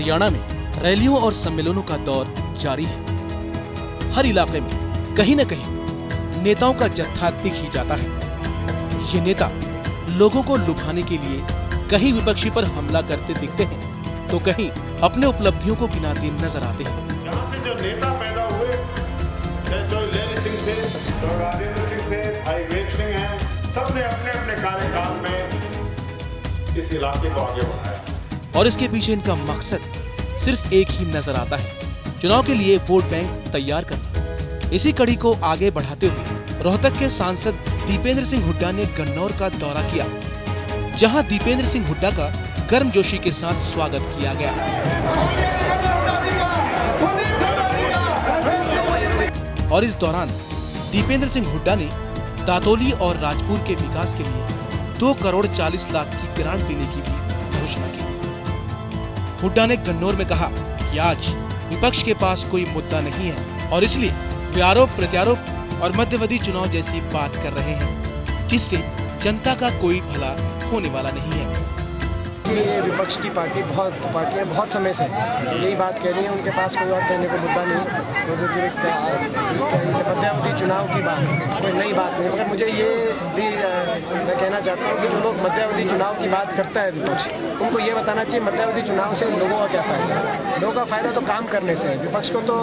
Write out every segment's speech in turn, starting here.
हरियाणा में रैलियों और सम्मेलनों का दौर जारी है। हर इलाके में कहीं न कहीं नेताओं का जत्था दिख ही जाता है। ये नेता लोगों को लुभाने के लिए कहीं विपक्षी पर हमला करते दिखते हैं तो कहीं अपने उपलब्धियों को गिनाते नजर आते हैं। यहाँ से जो नेता पैदा हुए, जो लैली सिंह थे, जो राजेंद्र सिंह थे, भाई वेद सिंह हैं, सबने अपने अपने कार्यकाल में इस इलाके को आगे बढ़ाया। और इसके पीछे इनका मकसद सिर्फ एक ही नजर आता है, चुनाव के लिए वोट बैंक तैयार करना। इसी कड़ी को आगे बढ़ाते हुए रोहतक के सांसद दीपेंद्र सिंह हुड्डा ने गन्नौर का दौरा किया, जहां दीपेंद्र सिंह हुड्डा का गर्मजोशी के साथ स्वागत किया गया। और इस दौरान दीपेंद्र सिंह हुड्डा ने दातोली और राजपुर के विकास के लिए 2 करोड़ 40 लाख की ग्रांट देने की भी घोषणा की। हुड्डा ने गन्नौर में कहा कि आज विपक्ष के पास कोई मुद्दा नहीं है और इसलिए वे आरोप प्रत्यारोप और मध्यावधि चुनाव जैसी बात कर रहे हैं, जिससे जनता का कोई भला होने वाला नहीं है। ये विपक्ष की पार्टियां बहुत समय से यही बात कह रही हैं, उनके पास कोई और कहने को मुद्दा नहीं। मध्यावधि चुनाव की बात कोई नई बात नहीं, मगर मुझे ये भी मैं कहना चाहता हूँ कि जो लोग मध्यावधि चुनाव की बात करता है विपक्ष, उनको ये बताना चाहिए मध्यावधि चुनाव से लोगों का क्या फायदा है। लोगों का फायदा तो काम करने से है। विपक्ष को तो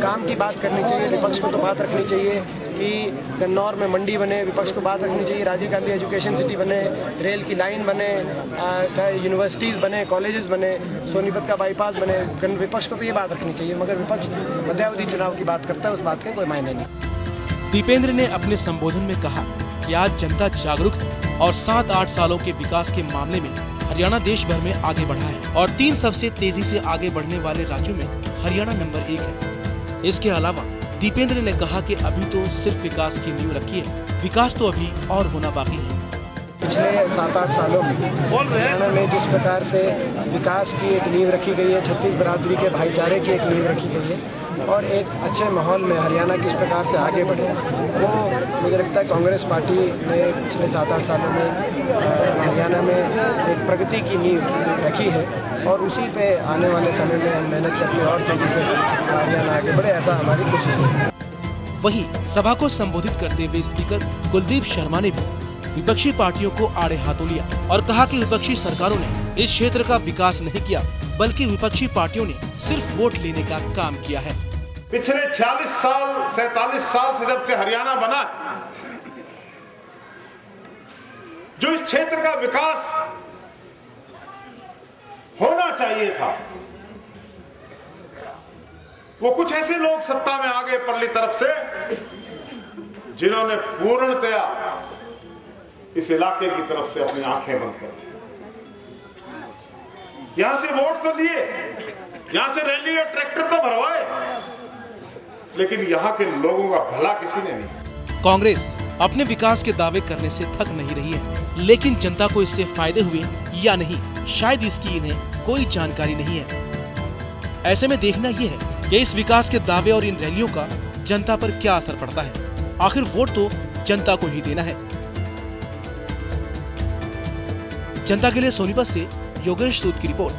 काम की बात करनी चाहिए, विपक्ष को तो बात रखनी चाहिए कि गन्नौर में मंडी बने, विपक्ष को बात रखनी चाहिए राजीव गांधी एजुकेशन सिटी बने, रेल की लाइन बने, यूनिवर्सिटीज़ बने, कॉलेजेस बने, सोनीपत का बाईपास बने। विपक्ष को तो ये बात रखनी चाहिए, मगर विपक्ष मध्यावधि चुनाव की बात करता है, उस बात के कोई मायने नहीं। दीपेंद्र ने अपने संबोधन में कहा कि आज जनता जागरूक है और 7-8 सालों के विकास के मामले में हरियाणा देश भर में आगे बढ़ा है और 3 सबसे तेजी से आगे बढ़ने वाले राज्यों में हरियाणा नंबर 1 है। इसके अलावा दीपेंद्र ने कहा कि अभी तो सिर्फ विकास की नींव रखी है, विकास तो अभी और होना बाकी है। पिछले 7-8 सालों में हरियाणा में जिस प्रकार से विकास की एक नींव रखी गई है, छत्तीस बिरादरी के भाईचारे की एक नींव रखी गई है और एक अच्छे माहौल में हरियाणा किस प्रकार से आगे बढ़े, वो मुझे लगता है कांग्रेस पार्टी ने पिछले 7-8 सालों में हरियाणा में एक प्रगति की नींव रखी है और उसी पे आने वाले समय में हम मेहनत करके और तेजी से हरियाणा आगे बढ़े, ऐसा हमारी कोशिश है। वहीं सभा को संबोधित करते हुए स्पीकर कुलदीप शर्मा ने भी विपक्षी पार्टियों को आड़े हाथों लिया और कहा कि विपक्षी सरकारों ने इस क्षेत्र का विकास नहीं किया, बल्कि विपक्षी पार्टियों ने सिर्फ वोट लेने का काम किया है। पिछले 46 साल 47 साल से जब से हरियाणा बना, जो इस क्षेत्र का विकास होना चाहिए था, वो कुछ ऐसे लोग सत्ता में आ गए परली तरफ से, जिन्होंने पूर्णतया इस इलाके की तरफ से अपनी आंखें बंद कर दी। यहां से वोट तो लिए, यहां से रैली और ट्रैक्टर तो भरवाए, लेकिन यहां के लोगों का भला किसी ने नहीं। कांग्रेस अपने विकास के दावे करने से थक नहीं रही है, लेकिन जनता को इससे फायदे हुए या नहीं, शायद इसकी इन्हें कोई जानकारी नहीं है। ऐसे में देखना यह है कि इस विकास के दावे और इन रैलियों का जनता पर क्या असर पड़ता है। आखिर वोट तो जनता को ही देना है। जनता के लिए सोनीपत से योगेश सूद की रिपोर्ट।